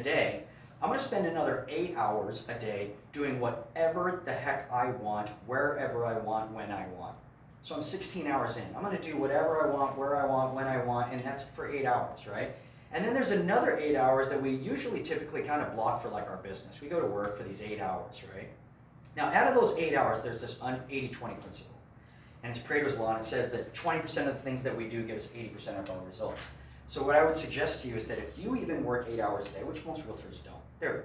day, I'm going to spend another 8 hours a day doing whatever the heck I want, wherever I want, when I want. So I'm 16 hours in. I'm going to do whatever I want, where I want, when I want, and that's for 8 hours, right? And then there's another 8 hours that we usually typically kind of block for like our business. We go to work for these 8 hours, right? Now out of those 8 hours, there's this 80-20 principle. And it's Pareto's law, and it says that 20% of the things that we do give us 80% of our results. So what I would suggest to you is that if you even work 8 hours a day, which most realtors don't,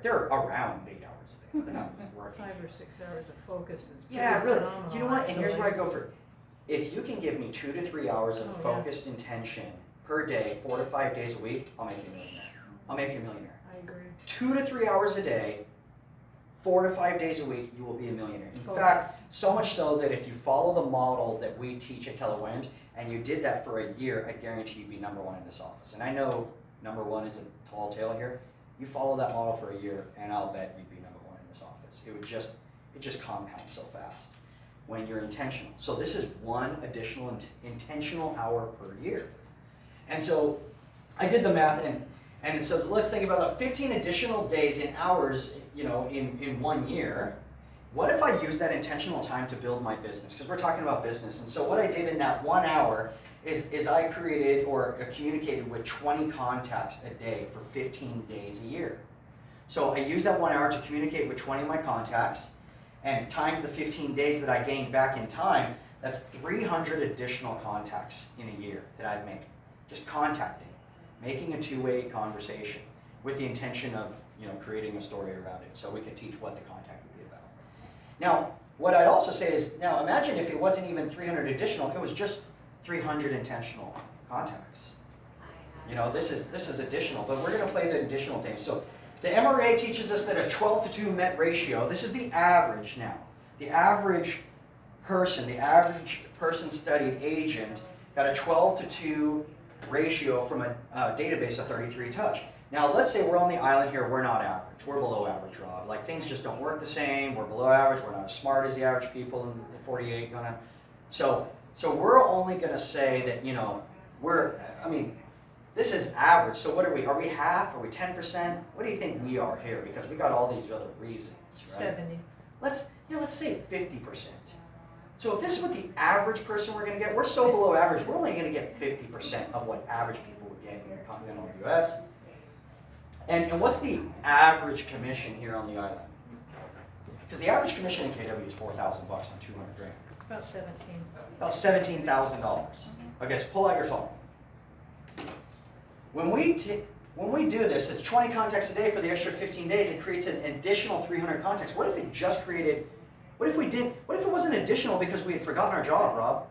they're around 8 hours a day. They're not working. 5 or 6 hours of focus is Yeah, really. phenomenal. You know what? And here's where I go for it. If you can give me 2 to 3 hours of Oh, focused intention per day, 4 to 5 days a week, I'll make you a millionaire. I'll make you a millionaire. I agree. 2 to 3 hours a day, 4 to 5 days a week, you will be a millionaire. In Focus. fact, so much so that if you follow the model that we teach at Keller Wind, and you did that for a year, I guarantee you'd be number one in this office. And I know number one is a tall tale here. You follow that model for a year, and I'll bet you'd be number one in this office. It just compounds so fast when you're intentional. So this is one additional intentional hour per year. And so I did the math, and so let's think about the 15 additional days in hours, in 1 year. What if I use that intentional time to build my business? Because we're talking about business. And so what I did in that 1 hour is I created or communicated with 20 contacts a day for 15 days a year. So I used that 1 hour to communicate with 20 of my contacts, and times the 15 days that I gained back in time, that's 300 additional contacts in a year that I've made. Just contacting, making a two-way conversation with the intention of creating a story around it so we can teach what the contact would be about. Now, what I'd also say is, now imagine if it wasn't even 300 additional, it was just 300 intentional contacts. This is additional, but we're going to play the additional game. So the MRA teaches us that a 12-to-2 MET ratio, this is the average now. The average person studied agent got a 12-to-2 ratio from a database of 33 touch. Now let's say we're on the island here, we're not average, we're below average, Rob. Like things just don't work the same, we're below average, we're not as smart as the average people in 48 kind of. So we're only going to say that, this is average. So what are we? Are we half? Are we 10%? What do you think we are here? Because we got all these other reasons, right? 70. Let's say 50%. So if this is what the average person we're going to get, we're so below average, we're only going to get 50% of what average people would get in the continental US. And what's the average commission here on the island? Because the average commission in KW is $4,000 on 200 grand. About 17. About $17,000. Okay, so pull out your phone. When we do this, it's 20 contacts a day for the extra 15 days. It creates an additional 300 contacts. What if it just created? What if it wasn't additional because we had forgotten our job, Rob?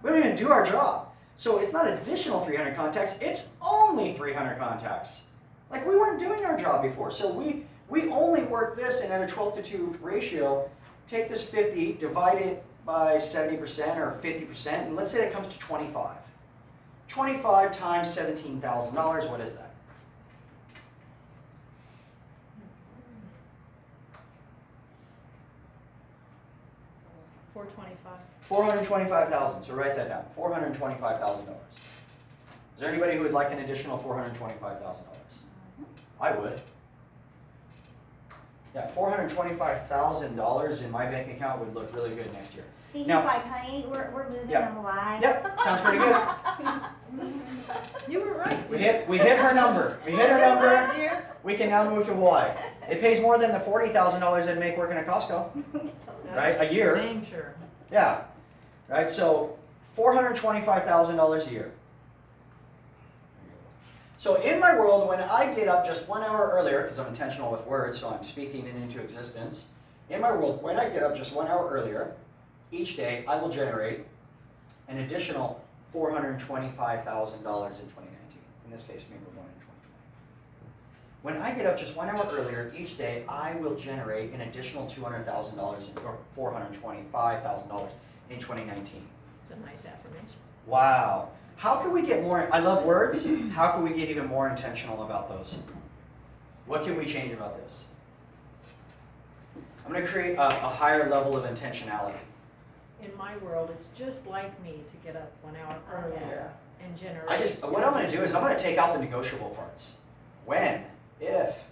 We don't even do our job. So it's not additional 300 contacts. It's only 300 contacts. Like we weren't doing our job before. So we only work this, and at a 12-to-2 ratio, take this 50, divide it by 70% or 50%, and let's say that comes to 25. 25 times $17,000, what is that? $425,000. So write that down. $425,000. Is there anybody who would like an additional $425,000? I would. Yeah, $425,000 in my bank account would look really good next year. See, he's Now- like, honey, we're moving Yeah. to Hawaii. Yep, sounds pretty good. You were right. We hit her number. We hit her number. Dear. We can now move to Hawaii. It pays more than the $40,000 I'd make working at Costco. Right, a year. Name sure. Yeah, right. So $425,000 a year. So in my world, when I get up just 1 hour earlier, because I'm intentional with words, so I'm speaking it into existence. In my world, when I get up just 1 hour earlier, each day I will generate an additional $425,000 in 2019. In this case, maybe we're going in 2020. When I get up just 1 hour earlier each day, I will generate an additional $200,000 or $425,000 in 2019. It's a nice affirmation. Wow. How can we get more, I love words, how can we get even more intentional about those? What can we change about this? I'm going to create a higher level of intentionality. In my world, it's just like me to get up 1 hour earlier and generate. What I'm going to do is I'm going to take out the negotiable parts. When, if,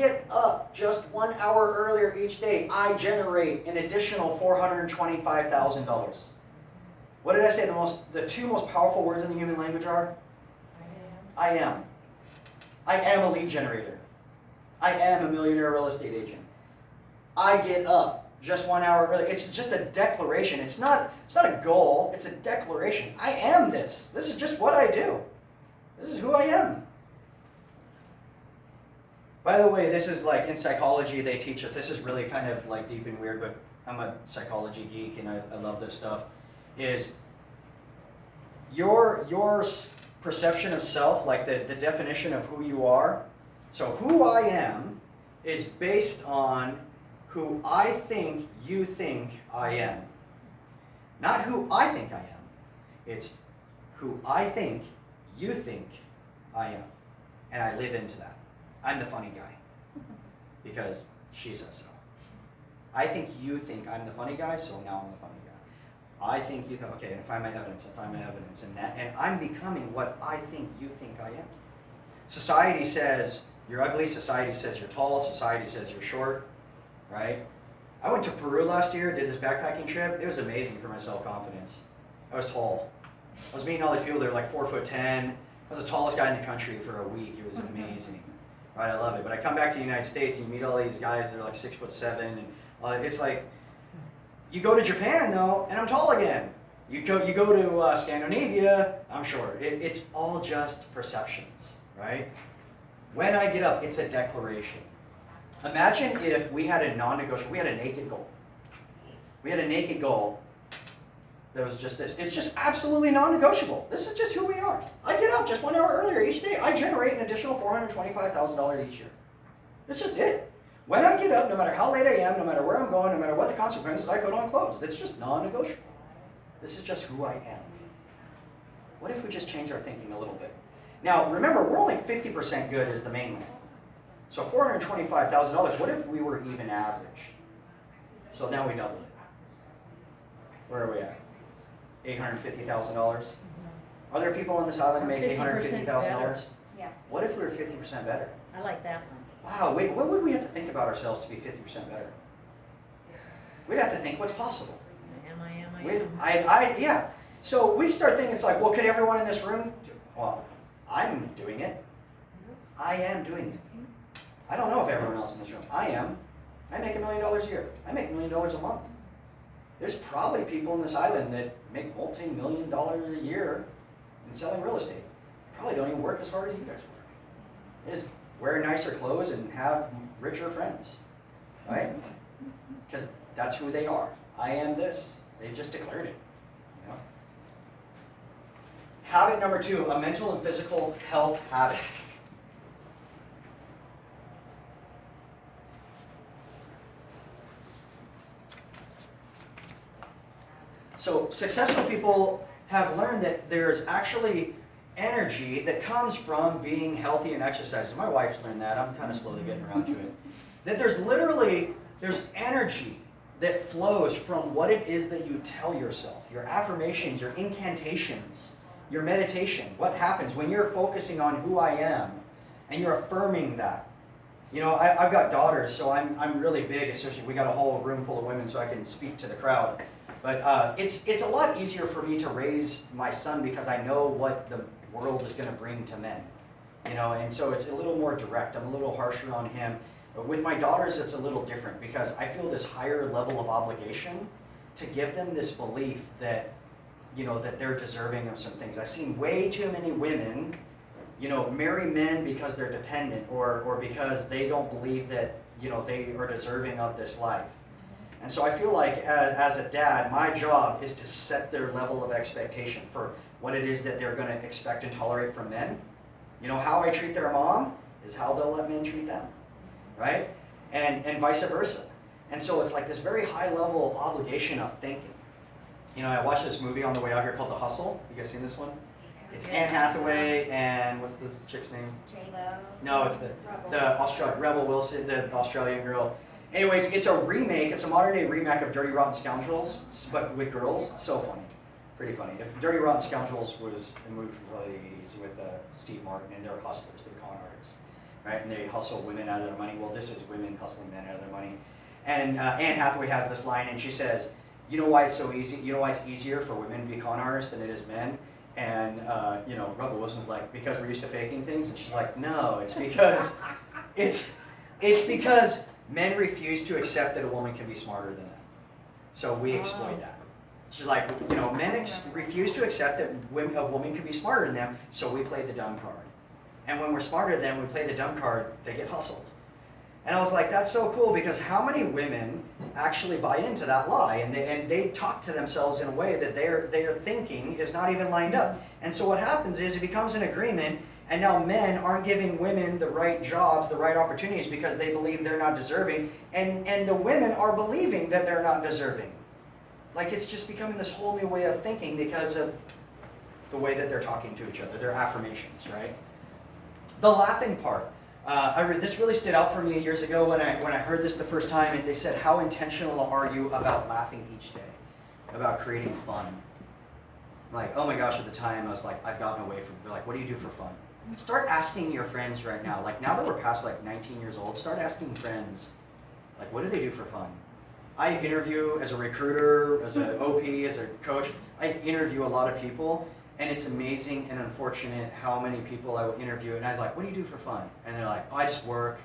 get up just 1 hour earlier each day, I generate an additional $425,000. What did I say the two most powerful words in the human language are? I am. I am a lead generator. I am a millionaire real estate agent. I get up just 1 hour early. It's just a declaration. It's not a goal, it's a declaration. I am this. This is just what I do. This is who I am. By the way, this is like in psychology they teach us, this is really kind of like deep and weird, but I'm a psychology geek and I love this stuff, is your perception of self, like the definition of who you are. So who I am is based on who I think you think I am. Not who I think I am. It's who I think you think I am. And I live into that. I'm the funny guy. Because she says so. I think you think I'm the funny guy, so now I'm the funny guy. I think you think, okay, and find my evidence, and I'm becoming what I think you think I am. Society says you're ugly, society says you're tall, society says you're short, right? I went to Peru last year, did this backpacking trip. It was amazing for my self-confidence. I was tall. I was meeting all these people that were like 4'10". I was the tallest guy in the country for a week. It was amazing. Right, I love it. But I come back to the United States and you meet all these guys that are like 6'7", and it's like, you go to Japan though, and I'm tall again. You go to Scandinavia, I'm short. It's all just perceptions, right? When I get up, it's a declaration. Imagine if we had a non-negotiable, we had a naked goal. We had a naked goal that was just this. It's just absolutely non-negotiable. This is just who we are. I get up just 1 hour earlier each day. I generate an additional $425,000 each year. That's just it. When I get up, no matter how late I am, no matter where I'm going, no matter what the consequences, I put on clothes. That's just non-negotiable. This is just who I am. What if we just change our thinking a little bit? Now, remember, we're only 50% good as the mainland. So $425,000, what if we were even average? So now we doubled it. Where are we at? $850,000? Are there people on this island who make $850,000? Yeah. What if we were 50% better? I like that one. Wow, wait, what would we have to think about ourselves to be 50% better? We'd have to think what's possible. I am. Yeah. So we start thinking, it's like, well, could everyone in this room do it? Well, I'm doing it. I am doing it. I don't know if everyone else in this room. I am. I make $1 million a year. I make $1 million a month. There's probably people in this island that make multi-million dollars a year in selling real estate. Probably don't even work as hard as you guys work. They just wear nicer clothes and have richer friends, right? Because that's who they are. I am this. They just declared it. You know? Habit number 2, a mental and physical health habit. So successful people have learned that there's actually energy that comes from being healthy and exercising. My wife's learned that. I'm kind of slowly getting around to it. That there's energy that flows from what it is that you tell yourself. Your affirmations, your incantations, your meditation. What happens when you're focusing on who I am and you're affirming that? You know, I've got daughters, so I'm really big, especially we got a whole room full of women so I can speak to the crowd. But it's a lot easier for me to raise my son because I know what the world is going to bring to men. You know, and so it's a little more direct. I'm a little harsher on him. But with my daughters, it's a little different because I feel this higher level of obligation to give them this belief that, you know, that they're deserving of some things. I've seen way too many women, you know, marry men because they're dependent or because they don't believe that, you know, they are deserving of this life. And so I feel like as a dad, my job is to set their level of expectation for what it is that they're going to expect and tolerate from men. You know, how I treat their mom is how they'll let men treat them, right? And vice versa. And so it's like this very high level obligation of thinking. You know, I watched this movie on the way out here called The Hustle. You guys seen this one? It's Anne Hathaway and what's the chick's name? J-Lo. No, it's Rebel Wilson, the Australian girl. Anyways, it's a remake. It's a modern day remake of Dirty Rotten Scoundrels, but with girls. So funny, pretty funny. If Dirty Rotten Scoundrels was a movie from the early '80s with Steve Martin and they're hustlers, they're con artists. right? And they hustle women out of their money. Well, this is women hustling men out of their money. And Anne Hathaway has this line, and she says, you know why it's so easy? You know why it's easier for women to be con artists than it is men? And Rebel Wilson's like, because we're used to faking things. And she's like, no, it's because it's because men refuse to accept that a woman can be smarter than them. So we exploit that. She's like, men refuse to accept that a woman can be smarter than them, so we play the dumb card. And when we're smarter than them, we play the dumb card, they get hustled. And I was like, that's so cool, because how many women actually buy into that lie, and they talk to themselves in a way that their thinking is not even lined up. And so what happens is it becomes an agreement, and now men aren't giving women the right jobs, the right opportunities, because they believe they're not deserving, and the women are believing that they're not deserving. Like, it's just becoming this whole new way of thinking because of the way that they're talking to each other, their affirmations, right? The laughing part. This really stood out for me years ago when I heard this the first time, and they said, how intentional are you about laughing each day, about creating fun? I'm like, oh my gosh, at the time I was like, I've gotten away from it. They're like, what do you do for fun? Start asking your friends right now. Like, now that we're past like 19 years old, start asking friends, like, what do they do for fun? I interview as a recruiter, as an OP, as a coach. I interview a lot of people, and it's amazing and unfortunate how many people I will interview, and I'm like, what do you do for fun? And they're like, oh, I just work.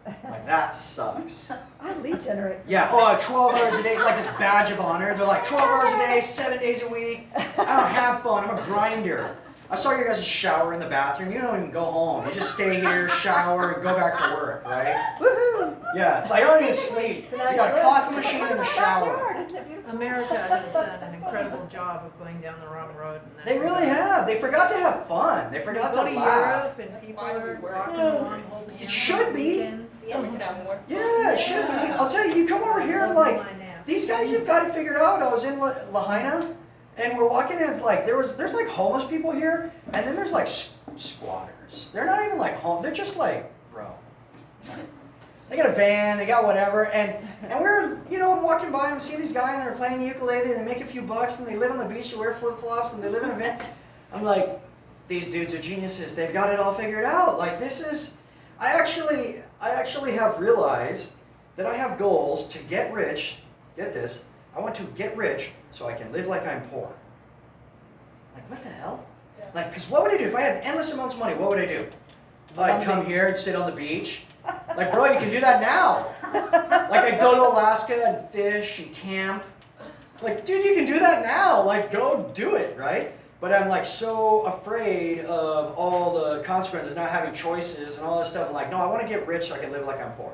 Like, that sucks. I lead generate. Yeah, 12 hours a day, like this badge of honor. They're like, 12 hours a day, 7 days a week. I don't have fun, I'm a grinder. I saw your guys' shower in the bathroom. You don't even go home. You just stay here, shower, and go back to work, right? Woohoo! Yeah, it's like, I don't even sleep. You got a coffee machine in the shower. Backyard, isn't it beautiful? America has done an incredible job of going down the wrong road. In that They really regard. have. They forgot to have fun. They forgot Go to to laugh. Europe and people are walking Yeah. along holding It hands should on be. weekends. Yes, we could have more. Yeah, it should be. I'll tell you, you come over here and like, these guys have got it figured out. I was in Lahaina, and we're walking and it's like, there's like homeless people here, and then there's like squatters. They're not even like home, they're just like, bro. They got a van, they got whatever, and we're, walking by and seeing these guys and they're playing ukulele and they make a few bucks and they live on the beach, they wear flip-flops and they live in a van. I'm like, these dudes are geniuses. They've got it all figured out. Like, this is, I actually have realized that I have goals to get rich. Get this, I want to get rich so I can live like I'm poor. Like, what the hell? Yeah. Like, because what would I do? If I had endless amounts of money, what would I do? I'd come here and sit on the beach. Like, bro, you can do that now. Like, I'd go to Alaska and fish and camp. Like, dude, you can do that now. Like, go do it, right? But I'm like so afraid of all the consequences, not having choices and all this stuff. I'm like, no, I want to get rich so I can live like I'm poor.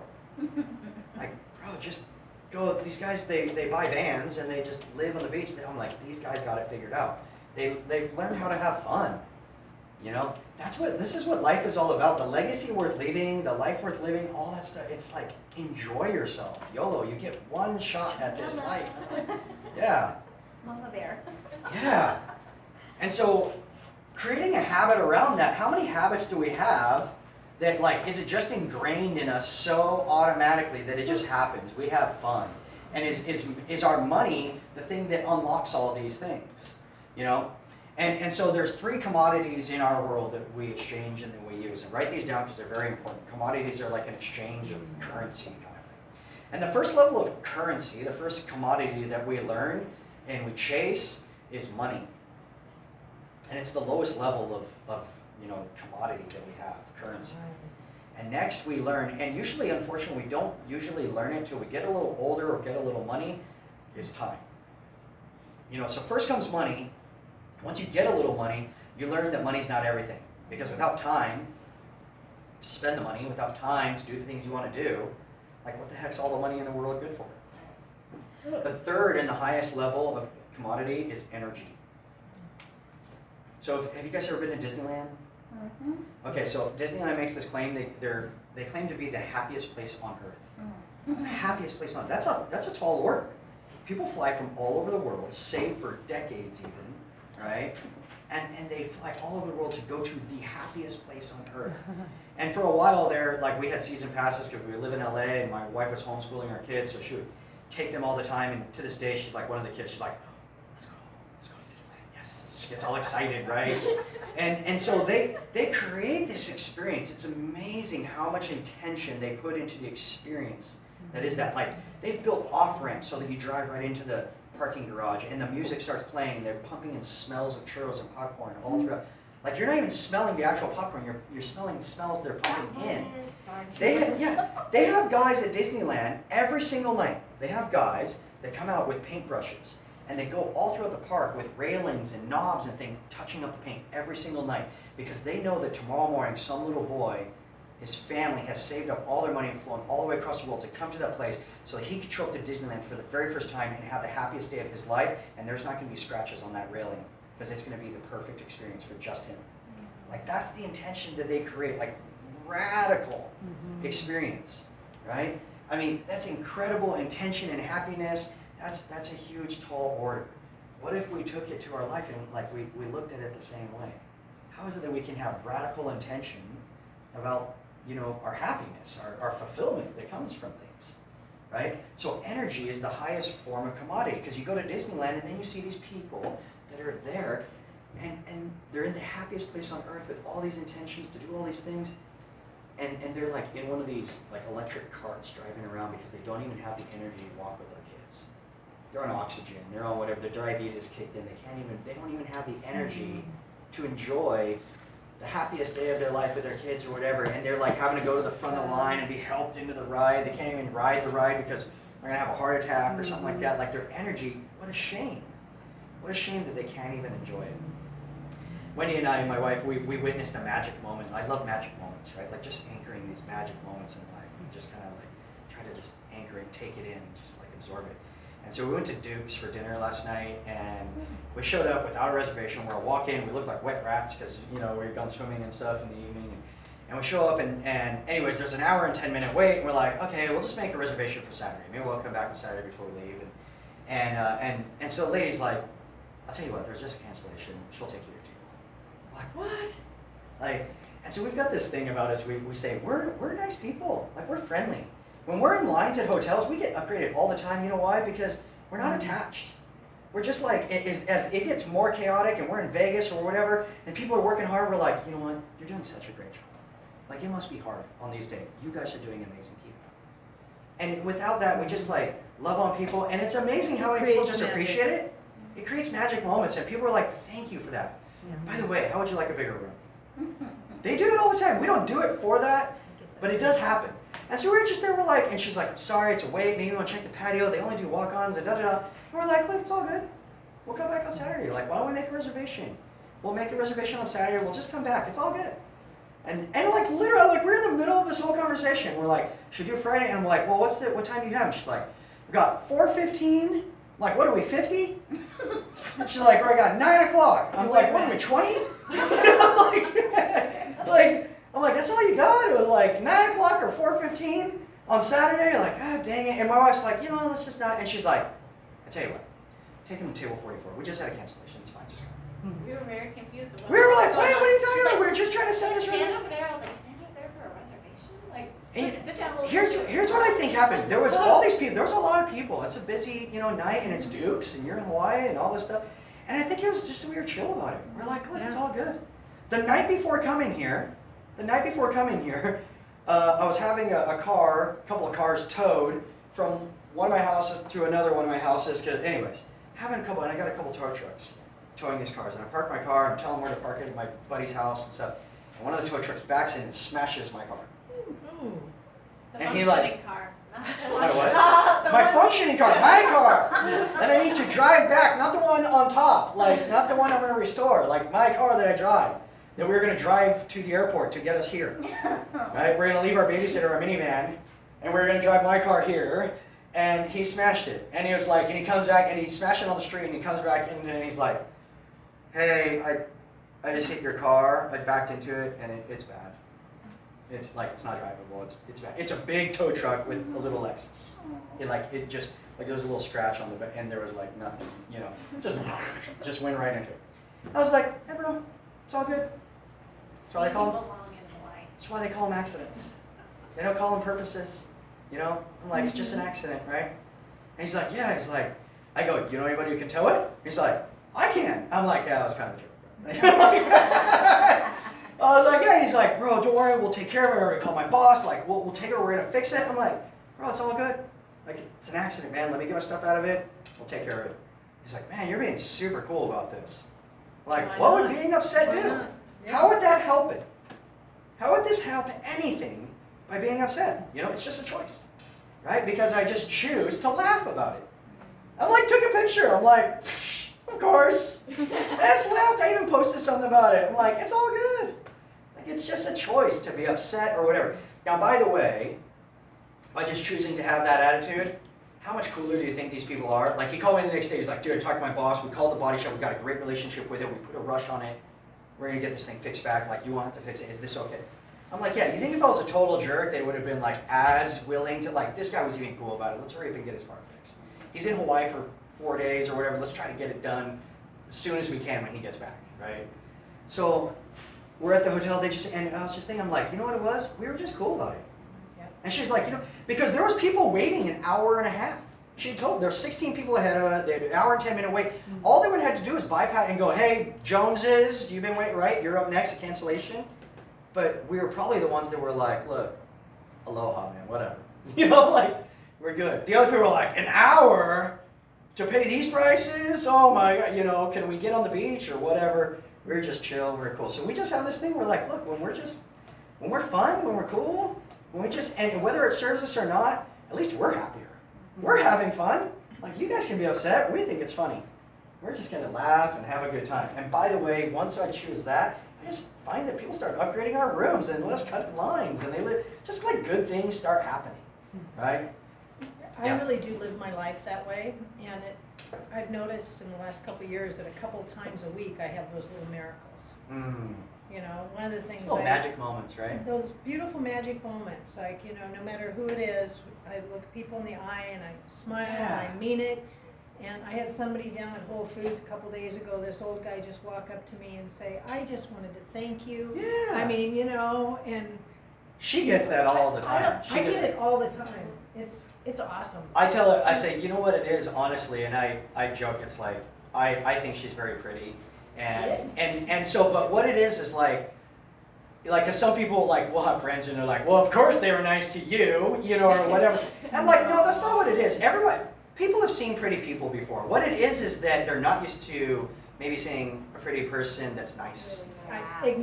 Like, bro, just go. These guys, they buy vans and they just live on the beach. I'm like, these guys got it figured out. They've learned how to have fun. This is what life is all about. The legacy worth leaving, the life worth living, all that stuff. It's like, enjoy yourself. YOLO, you get one shot at this life. Yeah. Mama bear. Yeah. And so, creating a habit around that, how many habits do we have that, like, is it just ingrained in us so automatically that it just happens? We have fun. And is our money the thing that unlocks all these things? And so there's 3 commodities in our world that we exchange and that we use. And write these down because they're very important. Commodities are like an exchange of currency kind of thing. And the first level of currency, the first commodity that we learn and we chase is money. And it's the lowest level of commodity that we have, currency. And next we learn, and usually, unfortunately, we don't usually learn it until we get a little older or get a little money, is time. So first comes money. Once you get a little money, you learn that money's not everything. Because without time to spend the money, without time to do the things you want to do, like, what the heck's all the money in the world good for? The third and the highest level of commodity is energy. So have you guys ever been to Disneyland? Mm-hmm. Okay, so Disneyland makes this claim. They claim to be the happiest place on earth. The happiest place on earth. That's a tall order. People fly from all over the world, save for decades even, right? And they fly all over the world to go to the happiest place on earth. And for a while there, like, we had season passes because we live in LA and my wife was homeschooling our kids, so she would take them all the time. And to this day, she's like one of the kids. She's like, let's go to Disneyland. Yes. She gets all excited, right? And so they create this experience. It's amazing how much intention they put into the experience that is that. Like, they've built off-ramps so that you drive right into the parking garage and the music starts playing and they're pumping in smells of churros and popcorn all throughout. Like, you're not even smelling the actual popcorn, you're smelling smells they're pumping in. They have guys at Disneyland every single night. They have guys that come out with paintbrushes and they go all throughout the park with railings and knobs and things, touching up the paint every single night because they know that tomorrow morning some little boy, his family has saved up all their money and flown all the way across the world to come to that place so that he could show up to Disneyland for the very first time and have the happiest day of his life, and there's not going to be scratches on that railing because it's going to be the perfect experience for just him. Like, that's the intention that they create, like radical experience, right? I mean, that's incredible intention and happiness. That's a huge, tall order. What if we took it to our life and like we looked at it the same way? How is it that we can have radical intention about, you know, our happiness, our fulfillment that comes from things, right? So energy is the highest form of commodity because you go to Disneyland and then you see these people that are there and they're in the happiest place on earth with all these intentions to do all these things. And they're like in one of these like electric carts driving around because they don't even have the energy to walk with their kids. They're on oxygen, they're on whatever, their diabetes kicked in, they don't even have the energy to enjoy the happiest day of their life with their kids or whatever, and they're like having to go to the front of the line and be helped into the ride. They can't even ride the ride because they're gonna have a heart attack or something like that. Like their energy, what a shame. What a shame that they can't even enjoy it. Wendy and I, my wife, we witnessed a magic moment. I love magic moments, right? Like just anchoring these magic moments in life. We just kind of like try to just anchor it, take it in, and just like absorb it. And so we went to Duke's for dinner last night, and we showed up without a reservation. We're walk in, we looked like wet rats because, you know, we'd gone swimming and stuff in the evening. And we show up, and anyways, there's an hour and 10-minute wait, and we're like, okay, we'll just make a reservation for Saturday. Maybe we'll come back on Saturday before we leave. And so the lady's like, I'll tell you what, there's just a cancellation. She'll take you to your table. I'm like, what? Like, and so we've got this thing about us. We say we're nice people. Like, we're friendly. When we're in lines at hotels, we get upgraded all the time. You know why? Because we're not attached. We're just like, as it gets more chaotic and we're in Vegas or whatever, and people are working hard, we're like, you know what? You're doing such a great job. Like, it must be hard on these days. You guys are doing amazing. Keep it up. And without that, we just like love on people, and it's amazing how many people just appreciate it. It creates magic moments, and people are like, thank you for that. By the way, how would you like a bigger room? They do it all the time. We don't do it for that, but it does happen. And so we're just there, we're like, and she's like, sorry, it's a wait, maybe we want to check the patio, they only do walk-ons, and da-da-da. And we're like, look, it's all good. We'll come back on Saturday. Like, why don't we make a reservation? We'll make a reservation on Saturday, we'll just come back, it's all good. And like, literally, like, we're in the middle of this whole conversation. We're like, should we do Friday? And I'm like, well, what time do you have? And she's like, we got 4:15. I'm like, what are we, 50? She's like, I got 9 o'clock. I'm like, what are we, 20? I'm like, that's all you got? It was like 9 o'clock or 4:15 on Saturday. Like, God dang it. And my wife's like, you know, let's just not. And she's like, I tell you what, take him to table 44. We just had a cancellation. It's fine. Just go. We were very confused. We were like, wait, what are you talking about? We're just trying to set this right. Stand over there. I was like, stand over there for a reservation? Like, sit down a little Here's what I think happened. There was all these people. There was a lot of people. It's a busy, you know, night, and it's Duke's, and you're in Hawaii, and all this stuff. And I think it was just we were chill about it. We're like, look, it's all good. The night before coming here, I was having a couple of cars towed from one of my houses to another one of my houses. Cause anyways, and I got a couple tow trucks towing these cars. And I parked my car, I'm telling them where to park it at my buddy's house and stuff. And one of the tow trucks backs in and smashes my car. The And he functioning car. My what? My functioning car, my car! And I need to drive back, not the one on top, like not the one I'm gonna restore, like my car that I drive. That we're gonna drive to the airport to get us here. Right? We're gonna leave our babysitter, our minivan, and we're gonna drive my car here. And he smashed it. And he was like, and he comes back and he smashed it on the street and he comes back in and he's like, hey, I just hit your car, I backed into it and it's bad. It's like, it's not drivable, it's bad. It's a big tow truck with a little Lexus. It just, there was a little scratch on the back and there was like nothing, you know, just went right into it. I was like, hey bro, it's all good. That's why they call them. That's why they call them accidents. They don't call them purposes, you know? I'm like, it's just an accident, right? And he's like, yeah, I go, you know anybody who can tow it? He's like, I can. I'm like, yeah, that was kind of a joke. I was like, yeah. He's like, bro, don't worry, we'll take care of it. I already called my boss. Like, we'll take it. We're gonna fix it. I'm like, bro, it's all good. Like, it's an accident, man. Let me get my stuff out of it. We'll take care of it. He's like, man, you're being super cool about this. Like, Why what not? would being upset Why do? not? Yeah. How would that help it? How would this help anything by being upset? You know, it's just a choice, right? Because I just choose to laugh about it. I'm like, took a picture. I'm like, of course. I just laughed. I even posted something about it. I'm like, it's all good. Like, it's just a choice to be upset or whatever. Now, by the way, by just choosing to have that attitude, how much cooler do you think these people are? Like, he called me the next day. He's like, dude, I talked to my boss. We called the body shop. We got a great relationship with it. We put a rush on it. We're going to get this thing fixed back. Like, you want to fix it. Is this okay? I'm like, yeah, you think if I was a total jerk, they would have been, like, as willing to, like, this guy was even cool about it. Let's hurry up and get his car fixed. He's in Hawaii for 4 days or whatever. Let's try to get it done as soon as we can when he gets back, right? So we're at the hotel. And I was just thinking, I'm like, you know what it was? We were just cool about it. Yep. And she's like, you know, because there was people waiting an hour and a half. She told there's 16 people ahead of us. They had an hour and 10-minute wait. All they would have had to do is bypass and go, hey, Joneses, you've been waiting, right? You're up next, cancellation. But we were probably the ones that were like, look, aloha, man, whatever. You know, like, we're good. The other people were like, an hour to pay these prices? Oh my God, you know, can we get on the beach or whatever? We're just chill, we're cool. So we just have this thing, we're like, look, when we're fun, when we're cool, and whether it serves us or not, at least we're happier. We're having fun. Like, you guys can be upset. We think it's funny. We're just going to laugh and have a good time. And by the way, once I choose that, I just find that people start upgrading our rooms and let us cut lines. And just like good things start happening, right? I Yeah. really do live my life that way, and I've noticed in the last couple of years that a couple times a week I have those little miracles. Mm. You know, one of the things It's little magic moments, right? those beautiful magic moments, like, you know, no matter who it is, I look people in the eye and I smile Yeah. and I mean it. And I had somebody down at Whole Foods a couple days ago, this old guy just walk up to me and say, I just wanted to thank you. Yeah. I mean, you know, and She gets that all the time. I get it all the time. It's awesome. I tell her, I say, you know what it is, honestly, and I joke, it's like, I think she's very pretty. And so, but what it is like, cause some people like, will have friends and they're like, well, of course they were nice to you, you know, or whatever. And I'm like, no, that's not what it is. People have seen pretty people before. What it is that they're not used to maybe seeing a pretty person that's nice.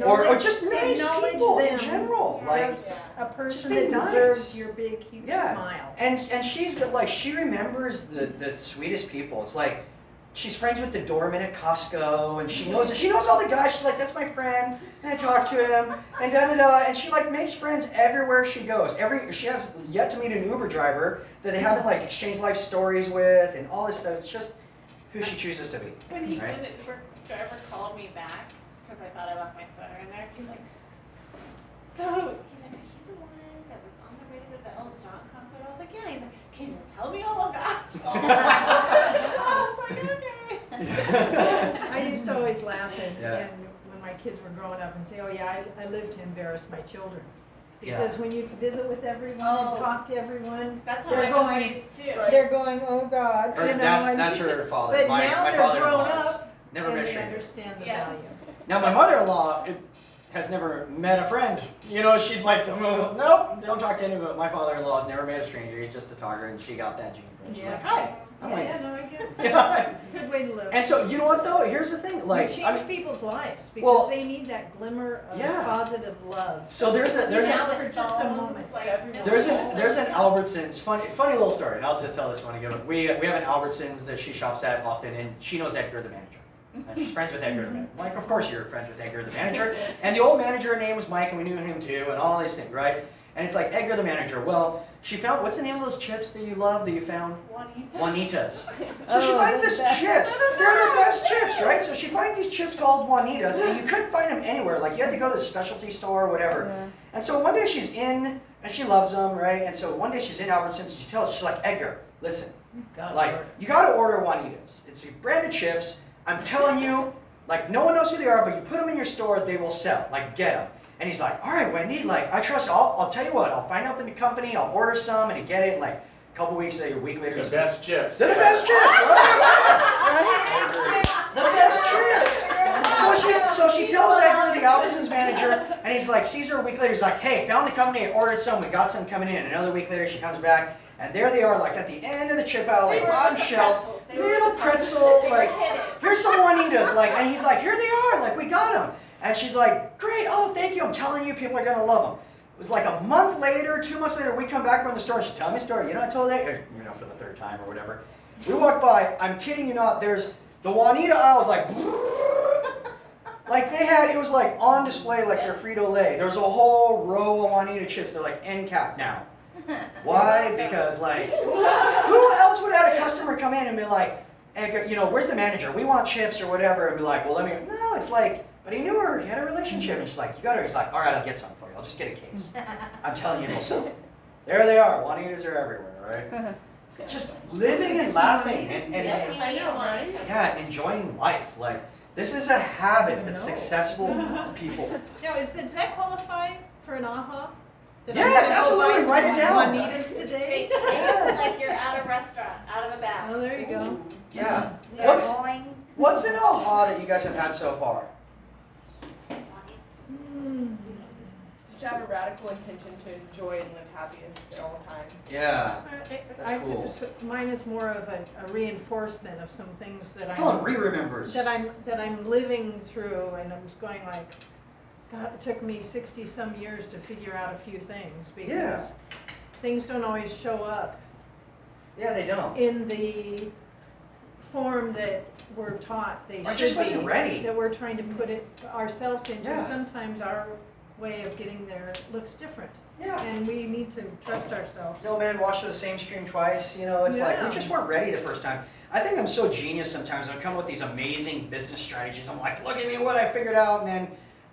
Or just nice people in general. Like, As a person be that nice. deserves your big, huge yeah. smile. And she's got, like, she remembers the sweetest people. It's like, she's friends with the doorman at Costco, and she knows all the guys. She's like, that's my friend, and I talk to him, and da-da-da, and she, like, makes friends everywhere she goes. She has yet to meet an Uber driver that they haven't, like, exchanged life stories with, and all this stuff. It's just who she chooses to be. When right? the Uber driver called me back, because I thought I left my sweater in there, he's like, are you the one that was on the radio at the Elton John concert? I was like, yeah. He's like, can you tell me all about it? I was like, okay. I used to always laugh and when my kids were growing up and say, oh yeah, I live to embarrass my children. Because when you visit with everyone and talk to everyone, That's how they're I was going, raised too. they're going, oh God, Or you know. that's her father. But my now they're father-in-law grown has up never and met a they stranger. understand the Yes. value. Now my mother-in-law has never met a friend. You know, she's like, nope, don't talk to anybody. My father-in-law has never met a stranger. He's just a talker, and she got that gene from him. She's like, hi. I'm like, Yeah, no, I get it. yeah. It's a good way to live. And so, you know what though? Here's the thing. Like, you change people's lives because Well, they need that glimmer of yeah. positive love. So there's an for just a moment. there's an Albertsons funny little story, and I'll just tell this one again. We have an Albertsons that she shops at often, and she knows Edgar the manager. And she's friends with Edgar the manager. Like, of course you're friends with Edgar the manager. And the old manager name was Mike, and we knew him too, and all these things, right? And it's like Edgar the manager. Well, she found, what's the name of those chips that you love that you found? Juanitas. So she finds these chips. They're the best chips, right? So she finds these chips called Juanitas, and you couldn't find them anywhere. Like, you had to go to the specialty store or whatever. Yeah. And so one day she's in, and she loves them, right? And so one day she's in Albertsons, and she tells, she's like, Edgar, listen, like, you gotta order Juanitas. It's branded chips. I'm telling you, like, no one knows who they are, but you put them in your store, they will sell. Like, get them. And he's like, all right, Wendy, like, I trust you. I'll tell you what, I'll find out the company, I'll order some, and get it. And, like, a couple weeks later, a week later. The best chips. They're the best chips, right? The best so she tells Edgar, the Albertsons manager, and he's like, sees her a week later, he's like, hey, found the company, ordered some, we got some coming in. Another week later, she comes back, and there they are, like at the end of the chip aisle, like bottom shelf, little pretzel, like, here's some Juanitas, like, and he's like, here they are, like, we got them. And she's like, great, oh, thank you, I'm telling you, people are gonna love them. It was like a month later, 2 months later, we come back from the store, she's telling me a story, I told that, for the third time or whatever. We walk by, I'm kidding you not, there's the Juanita aisle's like, like they had, it was like on display like their Frito-Lay. There was a whole row of Juanita chips, they're like end cap now. Why? Because like, who else would have a customer come in and be like, Edgar, where's the manager? We want chips or whatever, and be like, well, no, it's like, but he knew her, he had a relationship, and she's like, you got her, he's like, all right, I'll get some for you, I'll just get a case. I'm telling you, they'll sell. There they are, Juanitas are everywhere, right? Just living and laughing and yeah, enjoying life. Like, this is a habit that successful people. Now, does that qualify for an AHA? Yes, absolutely, write it down. Juanitas today? It's like you're at a restaurant, out of a bag. Oh, there you go. Yeah. So What's an aha that you guys have had so far? Just to have a radical intention to enjoy and live happiest at all times. Yeah. That's cool. Mine is more of a reinforcement of some things that Colin re-remembers. that I'm living through, and I'm just going like, God, it took me 60 some years to figure out a few things because things don't always show up. Yeah, they don't. In the form that we're taught they should just wasn't be. ready. That we're trying to put it ourselves into. Yeah. Sometimes our way of getting there looks different. Yeah. And we need to trust ourselves. No man watched the same stream twice. It's like we just weren't ready the first time. I think I'm so genius sometimes. I come up with these amazing business strategies. I'm like, look at me, what I figured out, and then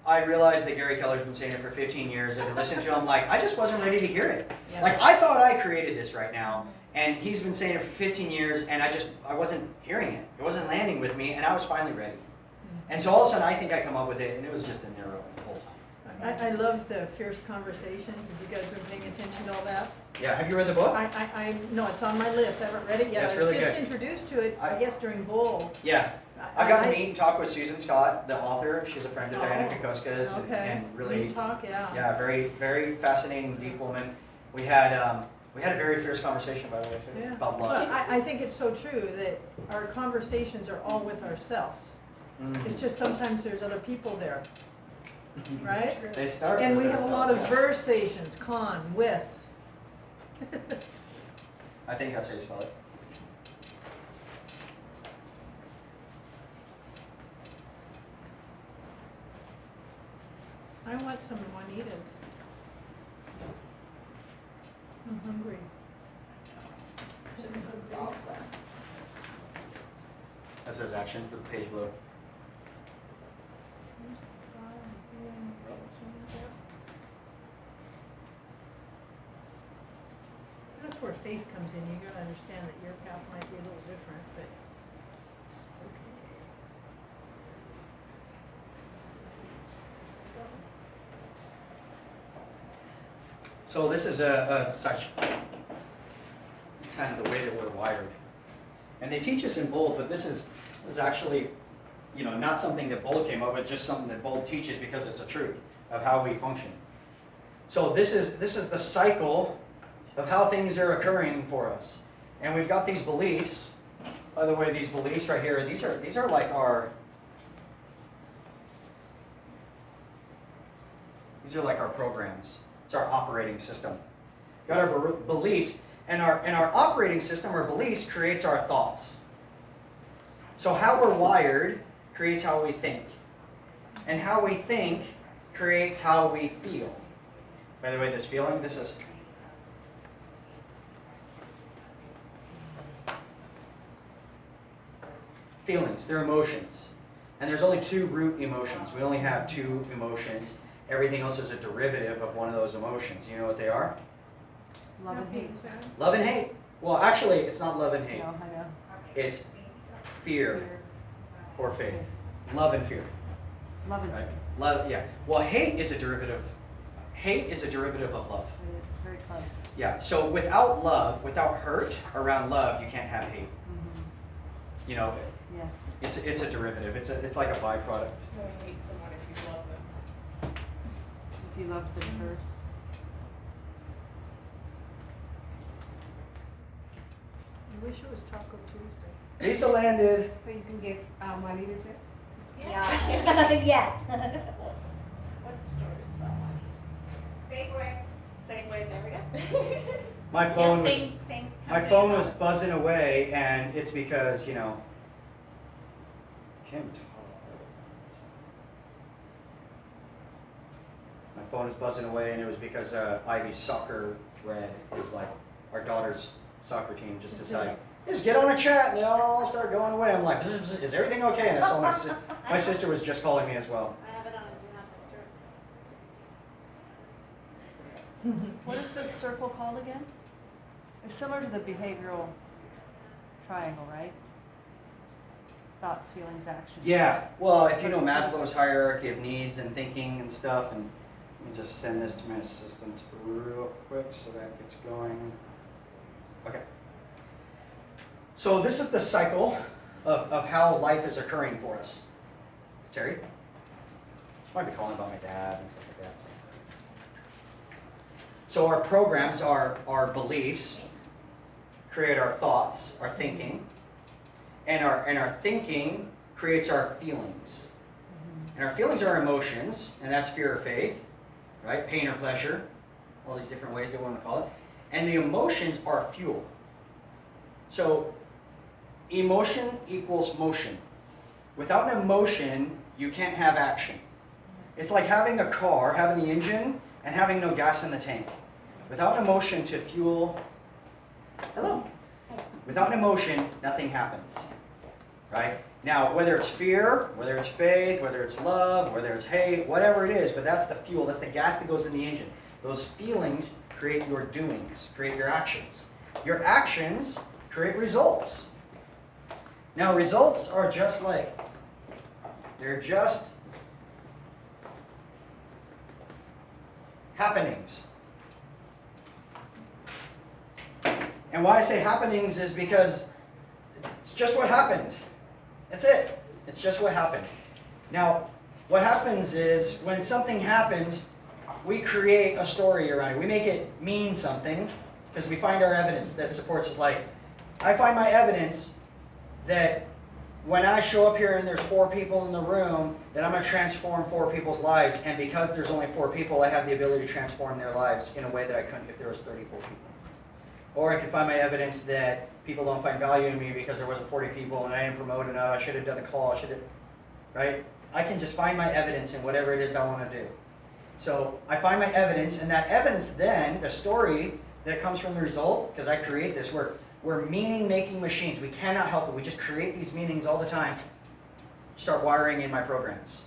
I realized that Gary Keller's been saying it for 15 years. I've been listening to him, like, I just wasn't ready to hear it. Yeah. Like, I thought I created this right now, and he's been saying it for 15 years, and I wasn't hearing it. It wasn't landing with me, and I was finally ready. And so all of a sudden, I think I come up with it, and it was just in there the whole time. I love the fierce conversations. Have you guys been paying attention to all that? Yeah, have you read the book? No, it's on my list. I haven't read it yet. It's I was really just good. introduced to it, I guess, during Bull. Yeah. I've gotten to meet and talk with Susan Scott, the author. She's a friend of Diana Kokoska's, Okay. and really, Neat talk, yeah. yeah, very, very fascinating, deep woman. We had a very fierce conversation, by the way, too, Yeah. about But love. I think it's so true that our conversations are all with ourselves. Mhm. It's just sometimes there's other people there, right? They start And with we have a lot of themselves, versations, with. yeah. I think that's how you spell it. I want some Juanitas. I'm hungry. That says actions, the page below. That's where faith comes in. You gotta understand that your path might be a little different, but it's okay. So this is such kind of the way that we're wired. And they teach us in Bold, but this is actually, not something that Bold came up with, just something that Bold teaches because it's a truth of how we function. So this is the cycle of how things are occurring for us. And we've got these beliefs. By the way, these beliefs right here, these are like our programs. It's our operating system. Got our beliefs, and our operating system or beliefs creates our thoughts. So how we're wired creates how we think. And how we think creates how we feel. By the way, this feeling, this is feelings, they're emotions. And there's only two root emotions. We only have two emotions. Everything else is a derivative of one of those emotions. You know what they are? Love and hate. Love and hate. Well, actually, it's not love and hate. No, I know. It's fear or faith. Love and fear. Love and Right? hate. Love, yeah. Well, hate is a derivative. Hate is a derivative of love. It's very close. Yeah. So without love, without hurt around love, you can't have hate. Mm-hmm. Yes. It's a derivative. It's like a byproduct. No, you hate someone if you love them. If you loved them first. I wish it was Taco Tuesday. Lisa landed. So you can get Juanita chips? Yeah. Yes. What stores sell money? Safeway. Safeway, there we go. My phone was Same my company phone as was ours. buzzing away, and it's because Kim Todd. My phone was buzzing away, and it was because Ivy's soccer thread is like our daughter's soccer team just decided, just get on a chat, and they all start going away. I'm like, bzz, bzz, is everything okay? And I saw my sister was just calling me as well. I have it on a do not disturb. What is this circle called again? It's similar to the behavioral triangle, right? Thoughts, feelings, actions. Yeah, well, if you know But it's Maslow's hierarchy of needs and thinking and stuff, and let me just send this to my assistant real quick so that gets going. Okay. So this is the cycle of how life is occurring for us. Terry? She might be calling about my dad and stuff like that. So our programs, our beliefs, create our thoughts, our thinking, and our thinking creates our feelings. And our feelings are emotions, and that's fear or faith, right? Pain or pleasure, all these different ways that we want to call it. And the emotions are fuel. So emotion equals motion. Without an emotion, you can't have action. It's like having a car, having the engine, and having no gas in the tank. Without an emotion to fuel, hello. Without an emotion, nothing happens, right? Now, whether it's fear, whether it's faith, whether it's love, whether it's hate, whatever it is, but that's the fuel, that's the gas that goes in the engine. Those feelings create your doings, create your actions. Your actions create results. Now, results are just like, they're just happenings. And why I say happenings is because it's just what happened. That's it. It's just what happened. Now, what happens is when something happens, we create a story around it. We make it mean something because we find our evidence that supports it. Like, I find my evidence that when I show up here and there's 4 people in the room, that I'm going to transform 4 people's lives. And because there's only 4 people, I have the ability to transform their lives in a way that I couldn't if there was 34 people. Or I can find my evidence that people don't find value in me because there wasn't 40 people and I didn't promote enough. I should have done a call. Right? I can just find my evidence in whatever it is I want to do. So I find my evidence, and that evidence then, the story that comes from the result, because I create this, we're meaning-making machines. We cannot help it. We just create these meanings all the time. Start wiring in my programs.